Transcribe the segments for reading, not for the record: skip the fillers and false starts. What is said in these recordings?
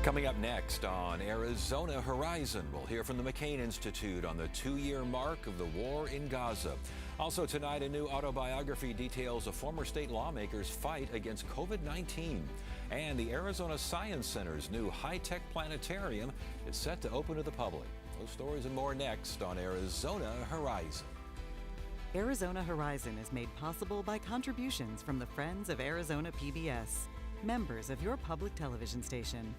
Coming up next on Arizona Horizon, we'll hear from the McCain Institute on the 2-year mark of the war in Gaza. Also tonight, a new autobiography details a former state lawmaker's fight against COVID-19. And the Arizona Science Center's new high-tech planetarium is set to open to the public. Those stories and more next on Arizona Horizon. Arizona Horizon is made possible by contributions from the Friends of Arizona PBS, members of your public television station.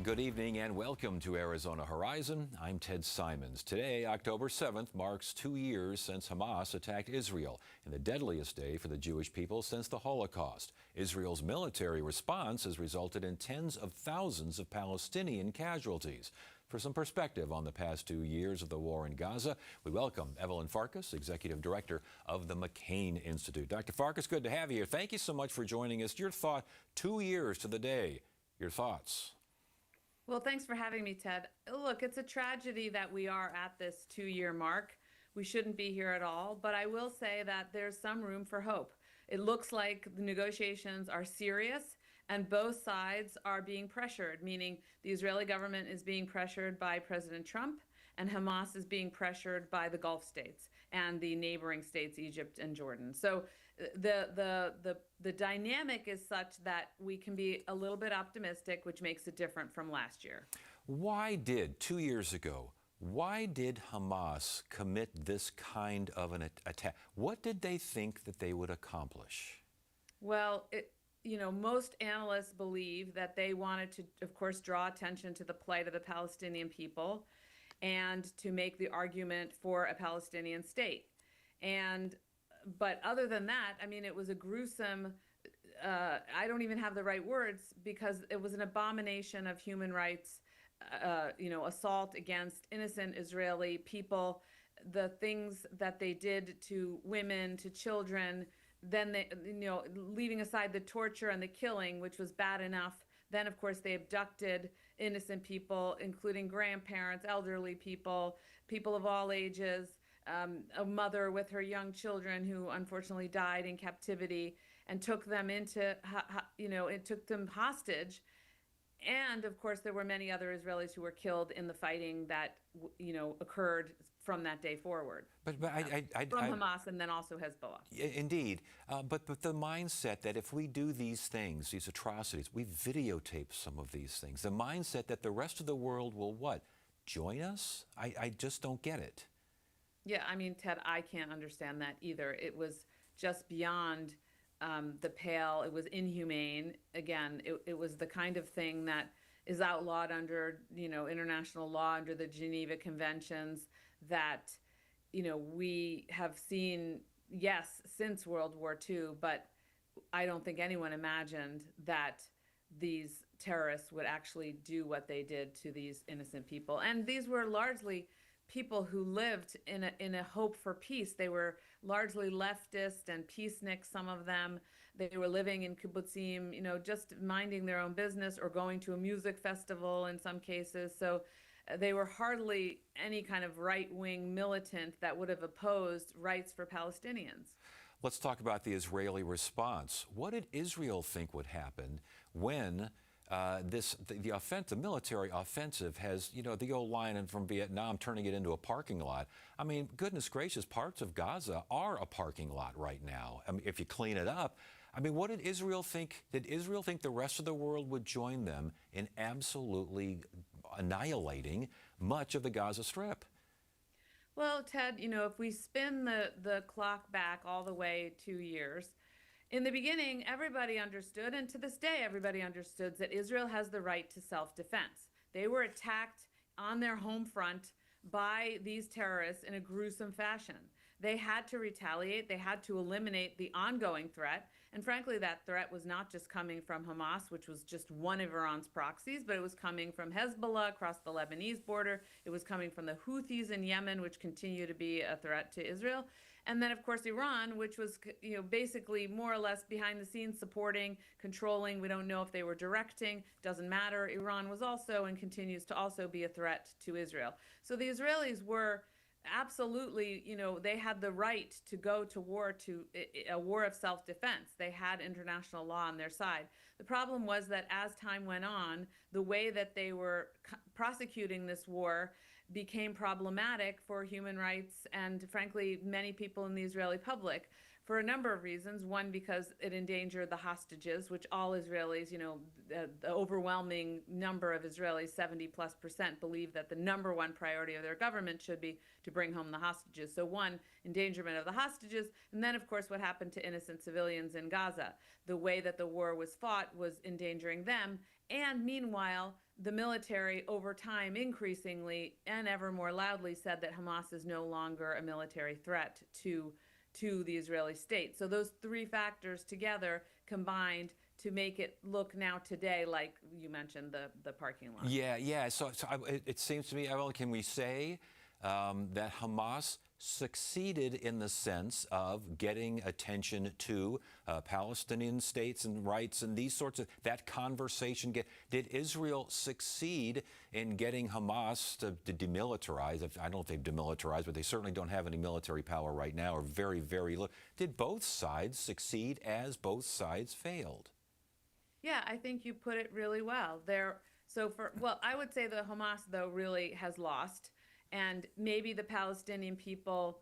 Good evening and welcome to Arizona Horizon. I'm Ted Simons. Today, October 7th, marks 2 years since Hamas attacked Israel, and the deadliest day for the Jewish people since the Holocaust. Israel's military response has resulted in tens of thousands of Palestinian casualties. For some perspective on the past 2 years of the war in Gaza, we welcome Evelyn Farkas, Executive Director of the McCain Institute. Dr. Farkas, good to have you here. Thank you so much for joining us. Your thought, 2 years to the day. Your thoughts? Well, thanks for having me, Ted. Look, it's a tragedy that we are at this 2-year mark. We shouldn't be here at all, but I will say that there's some room for hope. It looks like the negotiations are serious and both sides are being pressured, meaning the Israeli government is being pressured by President Trump and Hamas is being pressured by the Gulf states and the neighboring states, Egypt and Jordan. So the dynamic is such that we can be a little bit optimistic, which makes it different from last year. Why did, 2 years ago, why did Hamas commit this kind of an attack? What did they think that they would accomplish? Well, most analysts believe that they wanted to, of course, draw attention to the plight of the Palestinian people and to make the argument for a Palestinian state. But other than that, I mean, it was a gruesome, I don't even have the right words, because it was an abomination of human rights, assault against innocent Israeli people, the things that they did to women, to children, then they, leaving aside the torture and the killing, which was bad enough. Then, of course, they abducted innocent people, including grandparents, elderly people, people of all ages, a mother with her young children who unfortunately died in captivity, and took them it took them hostage. And of course, there were many other Israelis who were killed in the fighting that occurred from that day forward. From Hamas and then also Hezbollah. Indeed, but the mindset that if we do these things, these atrocities, we videotape some of these things. The mindset that the rest of the world will what? Join us? I just don't get it. Yeah, I mean, Ted, I can't understand that either. It was just beyond the pale. It was inhumane. Again, it was the kind of thing that is outlawed under, international law, under the Geneva Conventions that, we have seen, yes, since World War II, but I don't think anyone imagined that these terrorists would actually do what they did to these innocent people. And these were largely people who lived in a hope for peace. They were largely leftist and peacenik, some of them. They were living in kibbutzim, just minding their own business or going to a music festival in some cases. So they were hardly any kind of right-wing militant that would have opposed rights for Palestinians. Let's talk about the Israeli response. What did Israel think would happen when the military offensive has, the old line from Vietnam, turning it into a parking lot? I mean, goodness gracious, parts of Gaza are a parking lot right now. I mean, if you clean it up. I mean, what did Israel think? Did Israel think the rest of the world would join them in absolutely annihilating much of the Gaza Strip? Well, Ted, if we spin the clock back all the way 2 years, in the beginning, everybody understood, and to this day, everybody understood that Israel has the right to self-defense. They were attacked on their home front by these terrorists in a gruesome fashion. They had to retaliate. They had to eliminate the ongoing threat. And frankly, that threat was not just coming from Hamas, which was just one of Iran's proxies, but it was coming from Hezbollah across the Lebanese border. It was coming from the Houthis in Yemen, which continue to be a threat to Israel. And then, of course, Iran, which was, basically more or less behind the scenes supporting, controlling. We don't know if they were directing. Doesn't matter. Iran was also and continues to also be a threat to Israel. So the Israelis were absolutely, they had the right to go to war, to a war of self-defense. They had international law on their side. The problem was that as time went on, the way that they were prosecuting this war became problematic for human rights and, frankly, many people in the Israeli public for a number of reasons. One, because it endangered the hostages, which all Israelis, the overwhelming number of Israelis, 70+%, believe that the number one priority of their government should be to bring home the hostages. So one, endangerment of the hostages, and then, of course, what happened to innocent civilians in Gaza. The way that the war was fought was endangering them, and meanwhile, the military, over time, increasingly and ever more loudly said that Hamas is no longer a military threat to the Israeli state. So those three factors together combined to make it look now today like you mentioned the parking lot. Yeah. It seems to me, Evelyn, can we say that Hamas succeeded in the sense of getting attention to Palestinian states and rights and these sorts of, that conversation? Did Israel succeed in getting Hamas to demilitarize? I don't know if they've demilitarized, but they certainly don't have any military power right now, or very, very little. Did both sides succeed as both sides failed? Yeah, I think you put it really well. I would say the Hamas, though, really has lost. And maybe the Palestinian people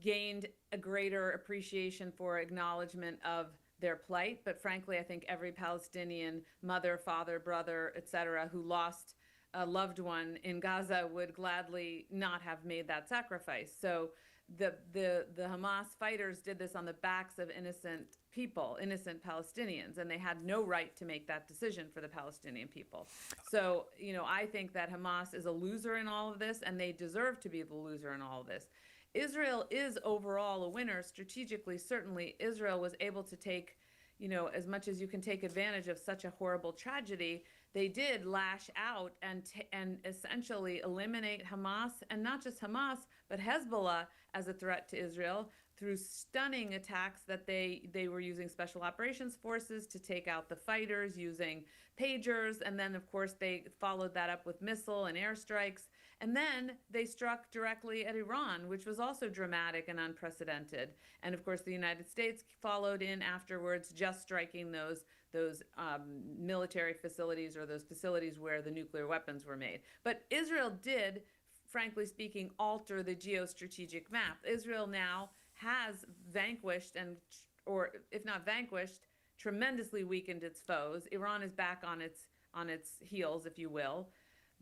gained a greater appreciation for acknowledgement of their plight. But frankly, I think every Palestinian mother, father, brother, etc., who lost a loved one in Gaza would gladly not have made that sacrifice. So the Hamas fighters did this on the backs of innocent people, innocent Palestinians, and they had no right to make that decision for the Palestinian people. So, I think that Hamas is a loser in all of this, and they deserve to be the loser in all of this. Israel is overall a winner strategically. Certainly, Israel was able to take, as much as you can take advantage of such a horrible tragedy, they did lash out and essentially eliminate Hamas, and not just Hamas, but Hezbollah as a threat to Israel through stunning attacks that they were using special operations forces to take out the fighters using pagers. And then, of course, they followed that up with missile and airstrikes. And then they struck directly at Iran, which was also dramatic and unprecedented. And of course, the United States followed in afterwards, just striking those military facilities, or those facilities where the nuclear weapons were made. But Israel did, frankly speaking, alter the geostrategic map. Israel now has vanquished or if not vanquished, tremendously weakened its foes. Iran is back on its heels, if you will.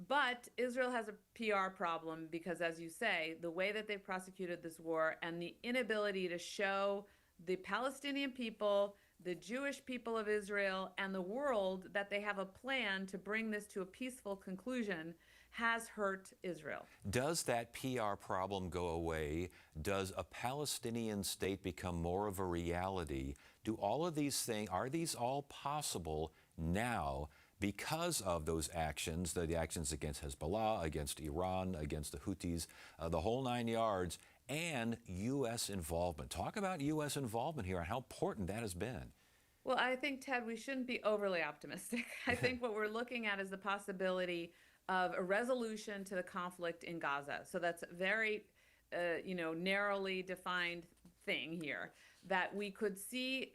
But Israel has a PR problem because, as you say, the way that they prosecuted this war and the inability to show the Palestinian people, the Jewish people of Israel, and the world that they have a plan to bring this to a peaceful conclusion has hurt Israel. Does that PR problem go away? Does a Palestinian state become more of a reality? Do all of these things, are these all possible now because of those actions, the actions against Hezbollah, against Iran, against the Houthis, the whole 9 yards, and U.S. involvement? Talk about U.S. involvement here and how important that has been. Well, I think, Ted, we shouldn't be overly optimistic. I think what we're looking at is the possibility of a resolution to the conflict in Gaza. So that's a very, narrowly defined thing here, that we could see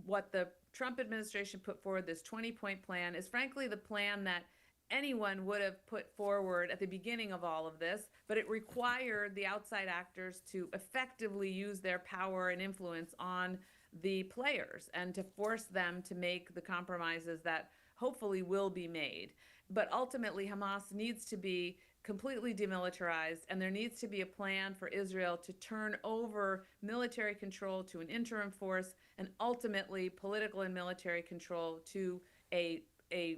what the Trump administration put forward, this 20-point plan, is frankly the plan that anyone would have put forward at the beginning of all of this, but it required the outside actors to effectively use their power and influence on the players and to force them to make the compromises that hopefully will be made. But ultimately, Hamas needs to be completely demilitarized, and there needs to be a plan for Israel to turn over military control to an interim force, and ultimately political and military control to a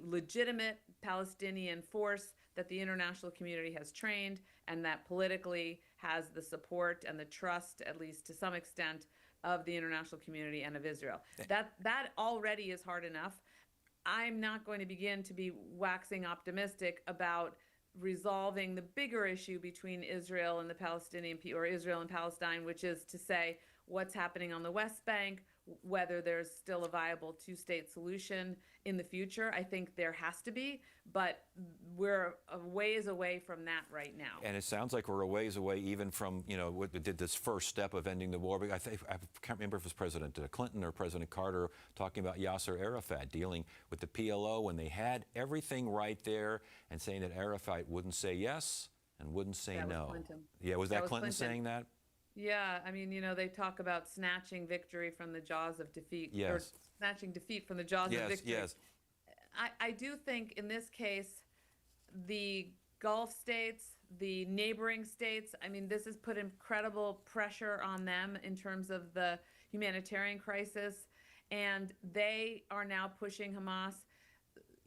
legitimate Palestinian force that the international community has trained and that politically has the support and the trust, at least to some extent, of the international community and of Israel. That already is hard enough. I'm not going to begin to be waxing optimistic about resolving the bigger issue between Israel and the Palestinian people, or Israel and Palestine, which is to say what's happening on the West Bank, whether there's still a viable two-state solution in the future. I think there has to be, but we're a ways away from that right now. And it sounds like we're a ways away even from, what did this first step of ending the war. I can't remember if it was President Clinton or President Carter talking about Yasser Arafat dealing with the PLO when they had everything right there and saying that Arafat wouldn't say yes and wouldn't say That was no. Clinton. Yeah, was That that was Clinton Clinton. saying that? Yeah, I mean, they talk about snatching victory from the jaws of defeat, or Yes. snatching defeat from the jaws of Yes, victory. yes. I do think in this case, the Gulf states, the neighboring states, I mean, this has put incredible pressure on them in terms of the humanitarian crisis, and they are now pushing Hamas.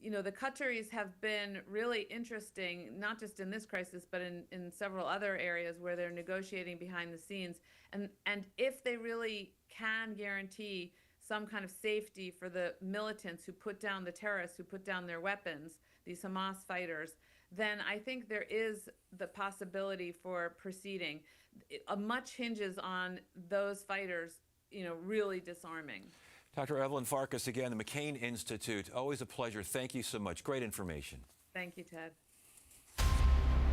The Qataris have been really interesting, not just in this crisis, but in several other areas where they're negotiating behind the scenes. And if they really can guarantee some kind of safety for the militants who put down the terrorists, who put down their weapons, these Hamas fighters, then I think there is the possibility for proceeding. Much hinges on those fighters, really disarming. Dr. Evelyn Farkas again, the McCain Institute. Always a pleasure. Thank you so much. Great information. Thank you, Ted.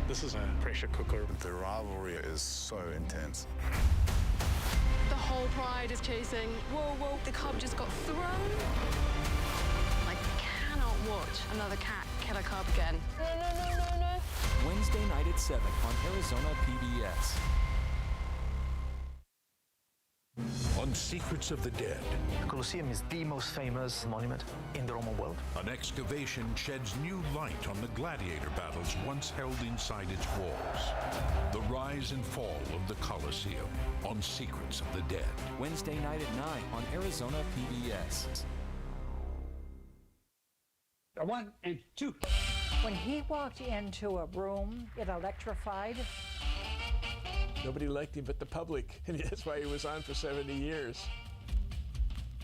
This is a pressure cooker. The rivalry is so intense. The whole pride is chasing. Whoa, the cub just got thrown. I cannot watch another cat kill a cub again. No. Wednesday night at 7 on Arizona PBS. On Secrets of the Dead, The Colosseum is the most famous monument in the Roman world. an excavation sheds new light on the gladiator battles once held inside its walls. The rise and fall of the Colosseum on Secrets of the Dead. Wednesday night at 9 on Arizona PBS. 1 and 2. When he walked into a room, it electrified. Nobody liked him but the public, and that's why he was on for 70 years.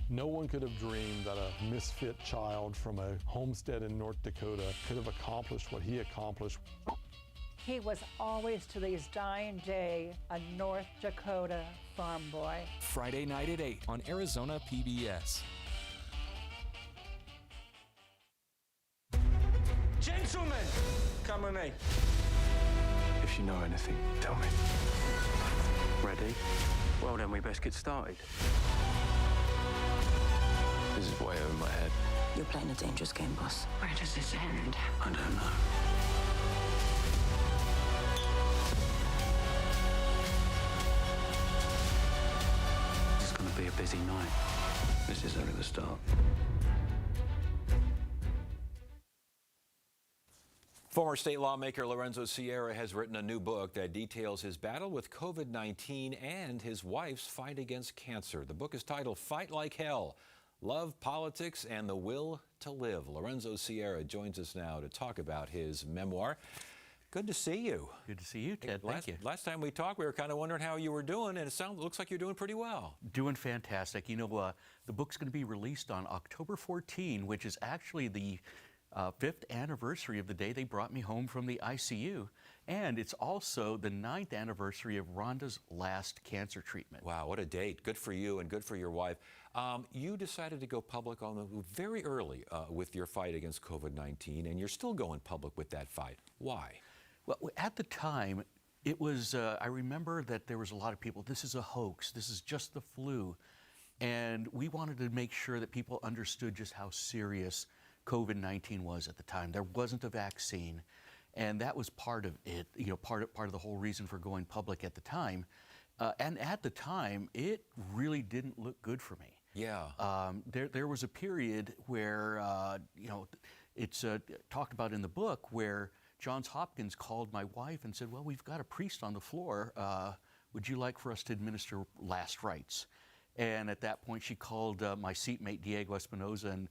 No one could have dreamed that a misfit child from a homestead in North Dakota could have accomplished what he accomplished. He was always, to his dying day, a North Dakota farm boy. Friday night at 8 on Arizona PBS. Gentlemen, come with me. If you know anything, tell me. Ready? Well, then we best get started. This is way over my head. You're playing a dangerous game, boss. Where does this end? I don't know. It's gonna be a busy night. This is only the start. Former state lawmaker Lorenzo Sierra has written a new book that details his battle with COVID-19 and his wife's fight against cancer. The book is titled Fight Like Hell: Love, Politics, and the Will to Live. Lorenzo Sierra joins us now to talk about his memoir. Good to see you. Good to see you, Ted. Thank you. Last time we talked, we were kind of wondering how you were doing, and looks like you're doing pretty well. Doing fantastic. The book's going to be released on October 14, which is actually the 5th anniversary of the day they brought me home from the ICU. And it's also the 9th anniversary of Rhonda's last cancer treatment. Wow, what a date. Good for you and good for your wife. You decided to go public very early with your fight against COVID-19, and you're still going public with that fight. Why? Well, at the time, it was, I remember that there was a lot of people, this is a hoax, this is just the flu. And we wanted to make sure that people understood just how serious COVID-19 was at the time. There wasn't a vaccine, and that was part of it, part of the whole reason for going public at the time. And at the time, it really didn't look good for me. Yeah. There was a period where, it's talked about in the book where Johns Hopkins called my wife and said, well, we've got a priest on the floor. Would you like for us to administer last rites? And at that point, she called my seatmate, Diego Espinoza, and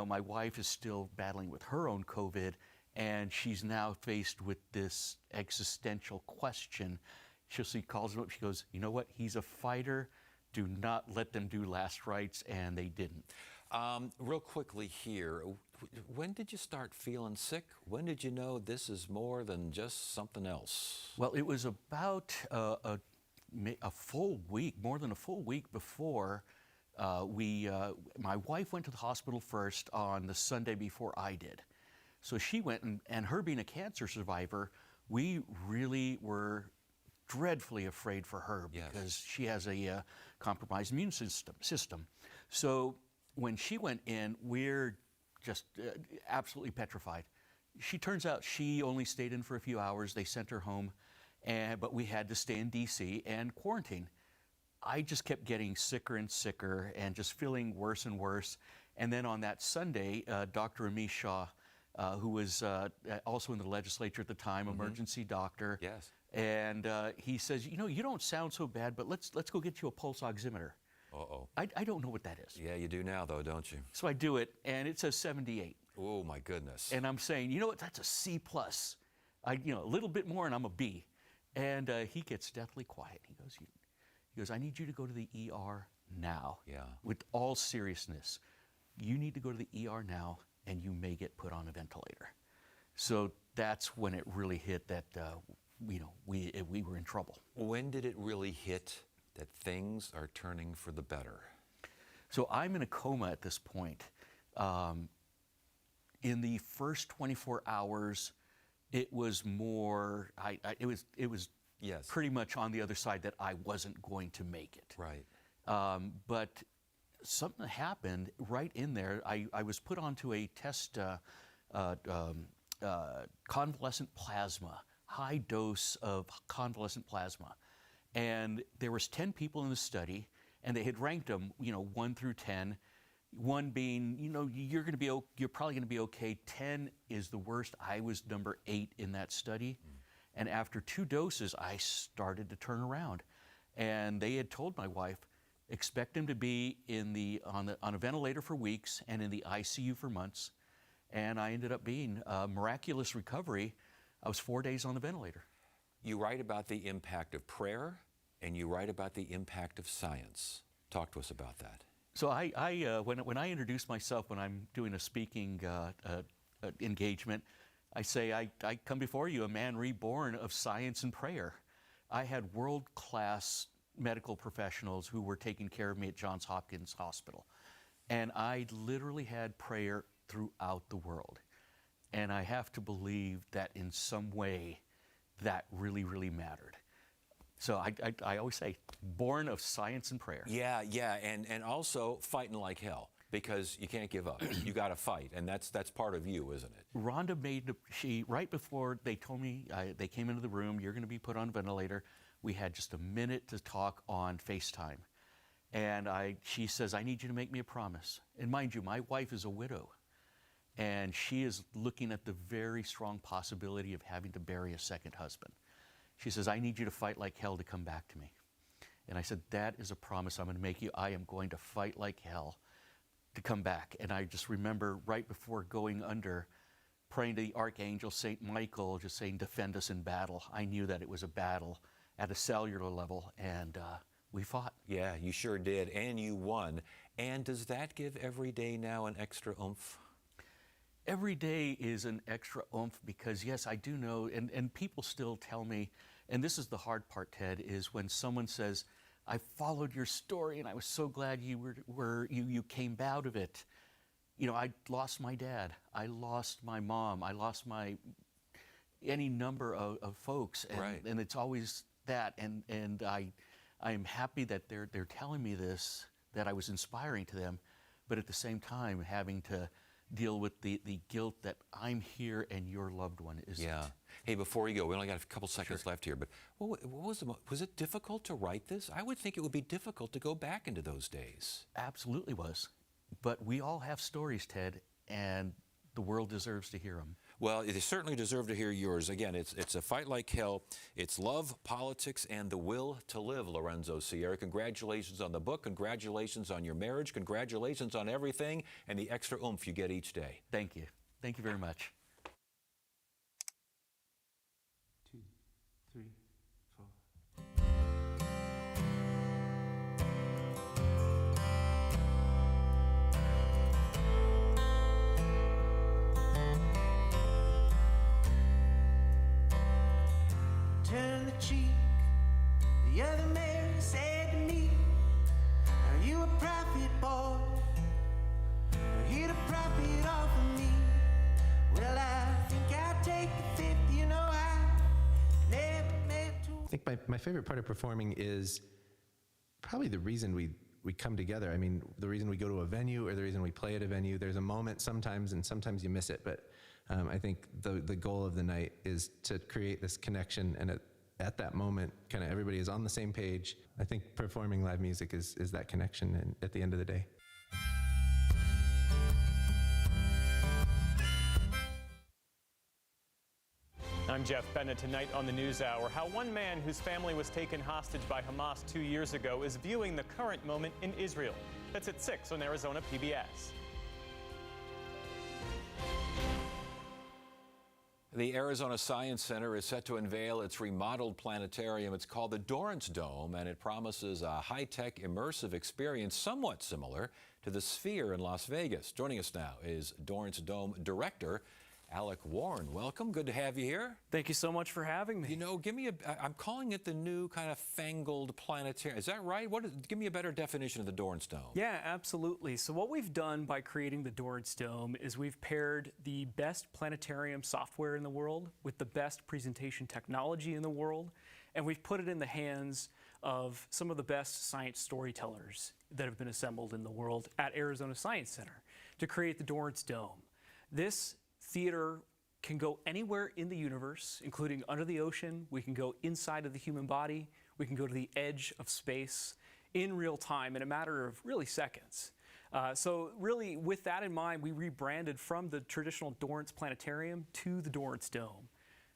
my wife is still battling with her own COVID, and she's now faced with this existential question. She calls him up, she goes, you know what, he's a fighter, do not let them do last rites, and they didn't. Real quickly here, when did you start feeling sick? When did you know this is more than just something else? Well, it was about a full week, more than a full week before My wife went to the hospital first on the Sunday before I did. So she went, and her being a cancer survivor, we really were dreadfully afraid for her because she has a compromised immune system. So when she went in, we're just absolutely petrified. She turns out she only stayed in for a few hours. They sent her home, but we had to stay in DC and quarantine. I just kept getting sicker and sicker and just feeling worse and worse. And then on that Sunday, Dr. Amish Shah, who was also in the legislature at the time, emergency doctor. Yes. And he says, you know, you don't sound so bad, but let's go get you a pulse oximeter. Uh-oh. I don't know what that is. Yeah, you do now, though, don't you? So I do it, and it says 78. Oh, my goodness. And I'm saying, you know what, that's a C+. A little bit more, and I'm a B. And he gets deathly quiet. He goes, I need you to go to the ER now. Yeah. With all seriousness, you need to go to the ER now, and you may get put on a ventilator. So that's when it really hit that, we were in trouble. When did it really hit that things are turning for the better? So I'm in a coma at this point. In the first 24 hours, it was more, it was pretty much on the other side that I wasn't going to make it. Right. But something happened right in there. I was put onto a test, convalescent plasma, high dose of convalescent plasma. And there was 10 people in the study, and they had ranked them, 1 through 10. 1 being, you're probably going to be okay. 10 is the worst. I was number 8 in that study. And after 2 doses, I started to turn around. And they had told my wife, expect him to be on a ventilator for weeks and in the ICU for months. And I ended up being a miraculous recovery. I was 4 days on the ventilator. You write about the impact of prayer, and you write about the impact of science. Talk to us about that. So when I introduce myself when I'm doing a speaking engagement, I say, I come before you, a man reborn of science and prayer. I had world-class medical professionals who were taking care of me at Johns Hopkins Hospital. And I literally had prayer throughout the world. And I have to believe that in some way that really, really mattered. So I always say, born of science and prayer. Yeah, and also fighting like hell, because you can't give up. You got to fight, and that's part of you, isn't it? Rhonda right before they told me, they came into the room, you're going to be put on a ventilator, we had just a minute to talk on FaceTime. And she says, I need you to make me a promise. And mind you, my wife is a widow, and she is looking at the very strong possibility of having to bury a second husband. She says, I need you to fight like hell to come back to me. And I said, that is a promise I'm going to make you. I am going to fight like hell to come back. And I just remember right before going under, praying to the Archangel St. Michael, just saying, defend us in battle. I knew that it was a battle at a cellular level, and we fought. Yeah, you sure did, and you won. And does that give every day now an extra oomph? Every day is an extra oomph because, yes, I do know, and people still tell me, and this is the hard part, Ted, is when someone says, I followed your story and I was so glad you came out of it. I lost my dad, I lost my mom, I lost any number of folks, and, right. And it's always that, and I am happy that they're telling me this, that I was inspiring to them, but at the same time having to deal with the guilt that I'm here and your loved one isn't. Yeah. Hey, before you go, we only got a couple seconds left here, but what was it difficult to write this? I would think it would be difficult to go back into those days. Absolutely was. But we all have stories, Ted, and the world deserves to hear them. Well, they certainly deserve to hear yours. Again, it's a fight like hell. It's love, politics, and the will to live, Lorenzo Sierra. Congratulations on the book. Congratulations on your marriage. Congratulations on everything and the extra oomph you get each day. Thank you. Thank you very much. 2, 3, 4. Turn the cheek, the other man said to me, are you a prophet my favorite part of performing is probably the reason we come together. I mean, the reason we go to a venue or the reason we play at a venue. There's a moment sometimes, and sometimes you miss it, but I think the goal of the night is to create this connection, and at that moment, kind of everybody is on the same page. I think performing live music is that connection and at the end of the day. I'm Jeff Bennett. Tonight on the NewsHour, how one man whose family was taken hostage by Hamas 2 years ago is viewing the current moment in Israel. That's at 6 on Arizona PBS. The Arizona Science Center is set to unveil its remodeled planetarium. It's called the Dorrance Dome, and it promises a high-tech, immersive experience somewhat similar to the Sphere in Las Vegas. Joining us now is Dorrance Dome Director Alec Warren. Welcome. Good to have you here. Thank you so much for having me. You know, I'm calling it the new kind of fangled planetarium. Is that right? Give me a better definition of the Dorrance Dome. Yeah, absolutely. So what we've done by creating the Dorrance Dome is we've paired the best planetarium software in the world with the best presentation technology in the world, and we've put it in the hands of some of the best science storytellers that have been assembled in the world at Arizona Science Center to create the Dorrance Dome. This theater can go anywhere in the universe, including under the ocean. We can go inside of the human body. We can go to the edge of space in real time in a matter of really seconds. So really, with that in mind, we rebranded from the traditional Dorrance Planetarium to the Dorrance Dome.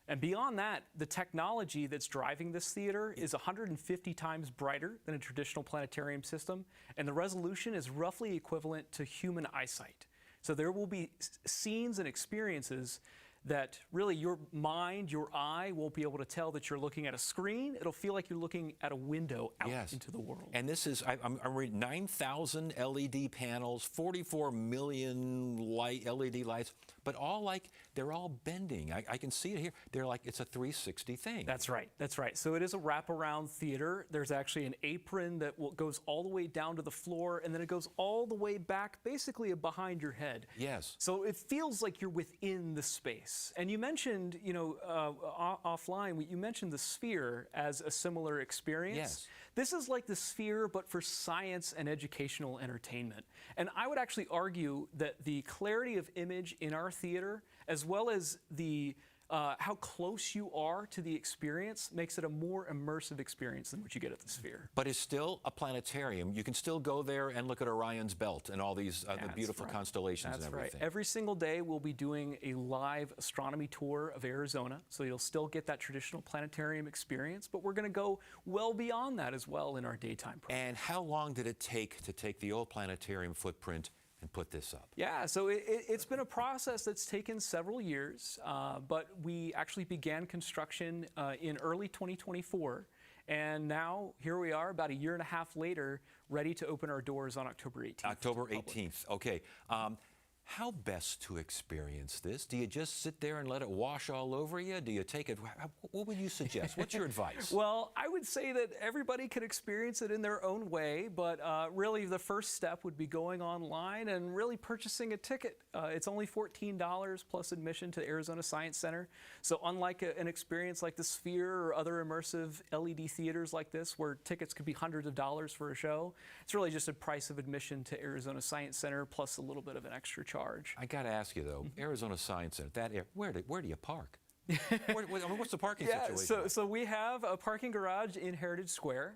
And beyond that, the technology that's driving this theater is 150 times brighter than a traditional planetarium system, and the resolution is roughly equivalent to human eyesight. So there will be scenes and experiences that really your mind, your eye won't be able to tell that you're looking at a screen. It'll feel like you're looking at a window out into the world. And this is, I'm reading 9,000 LED panels, 44 million LED lights, but they're all bending. I can see it here. They're like, it's a 360 thing. That's right. That's right. So it is a wraparound theater. There's actually an apron that goes all the way down to the floor, and then it goes all the way back, basically behind your head. Yes. So it feels like you're within the space. And you mentioned, offline, you mentioned the Sphere as a similar experience. Yes. This is like the Sphere, but for science and educational entertainment. And I would actually argue that the clarity of image in our theater, as well as the how close you are to the experience, makes it a more immersive experience than what you get at the Sphere. But it's still a planetarium. You can still go there and look at Orion's belt and all these the beautiful constellations and everything. That's right. Every single day we'll be doing a live astronomy tour of Arizona, so you'll still get that traditional planetarium experience, but we're going to go well beyond that as well in our daytime program. And how long did it take to take the old planetarium footprint and put this up? Yeah, so it's been a process that's taken several years, but we actually began construction in early 2024, and now here we are about a year and a half later, ready to open our doors on October 18th. October 18th, okay. How best to experience this? Do you just sit there and let it wash all over you? Do you take it? What would you suggest? What's your advice? Well, I would say that everybody can experience it in their own way, but really the first step would be going online and really purchasing a ticket. It's only $14 plus admission to Arizona Science Center. So unlike an experience like the Sphere or other immersive LED theaters like this, where tickets could be hundreds of dollars for a show, it's really just a price of admission to Arizona Science Center plus a little bit of an extra charge. I got to ask you though, Arizona Science Center, where do you park? What's the parking situation? So we have a parking garage in Heritage Square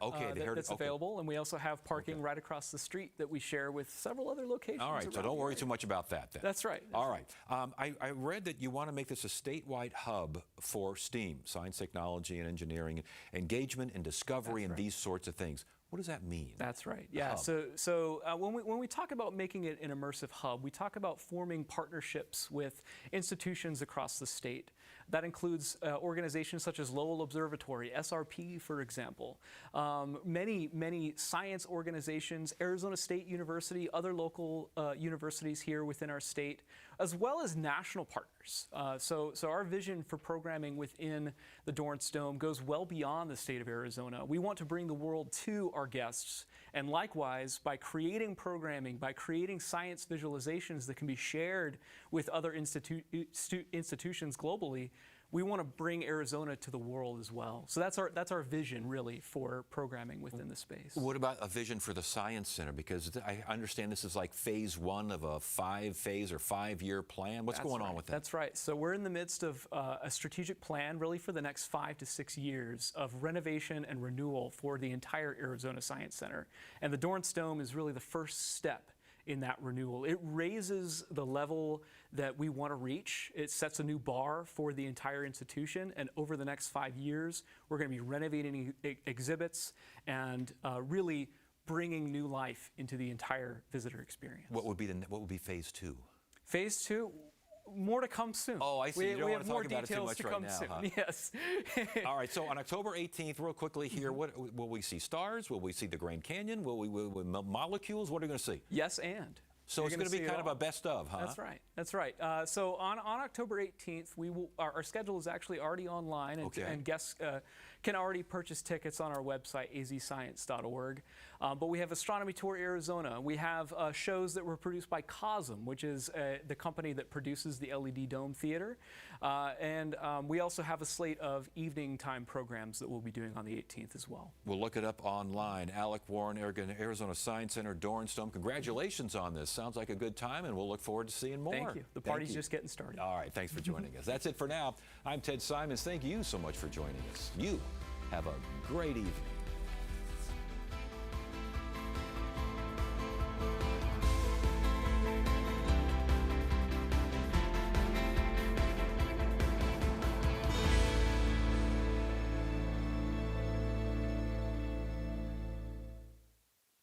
that's available, and we also have parking right across the street that we share with several other locations. All right, so don't worry too much about that then. That's right. All right. I read that you want to make this a statewide hub for STEAM, science, technology, and engineering, engagement and discovery and these sorts of things. What does that mean? That's right. Yeah. So when we talk about making it an immersive hub, we talk about forming partnerships with institutions across the state. That includes organizations such as Lowell Observatory, SRP, for example, many science organizations, Arizona State University, other local universities here within our state, as well as national partners. So our vision for programming within the Dorrance Dome goes well beyond the state of Arizona. We want to bring the world to our guests, and likewise, by creating programming, by creating science visualizations that can be shared with other institutions globally, we want to bring Arizona to the world as well. So that's our vision, really, for programming within the space. What about a vision for the Science Center? Because I understand this is like phase one of a 5-phase or 5-year plan. What's going on with that? That's right. So we're in the midst of a strategic plan, really, for the next 5 to 6 years of renovation and renewal for the entire Arizona Science Center. And the Dorrance Dome is really the first step in that renewal. It raises the level that we want to reach. It sets a new bar for the entire institution, and over the next 5 years, we're going to be renovating exhibits and really bringing new life into the entire visitor experience. What would be phase 2? Phase 2, more to come soon. Oh, I see. You don't want to talk about it too details much to right come now, soon. huh? Yes. All right. So on October 18th, real quickly here, what will we see? Stars? Will we see the Grand Canyon? Will we molecules? What are we going to see? Yes, and. So it's going to be kind of a best of, huh? That's right. That's right. So on October 18th, our schedule is actually already online, and guests can already purchase tickets on our website, azscience.org. But we have Astronomy Tour Arizona. We have shows that were produced by COSM, which is the company that produces the LED Dome Theater. And we also have a slate of evening time programs that we'll be doing on the 18th as well. We'll look it up online. Alec Warren, Arizona Science Center, Dorrance Dome. Congratulations on this. Sounds like a good time, and we'll look forward to seeing more. Thank you. The party's just getting started. All right. Thanks for joining us. That's it for now. I'm Ted Simons. Thank you so much for joining us. You have a great evening.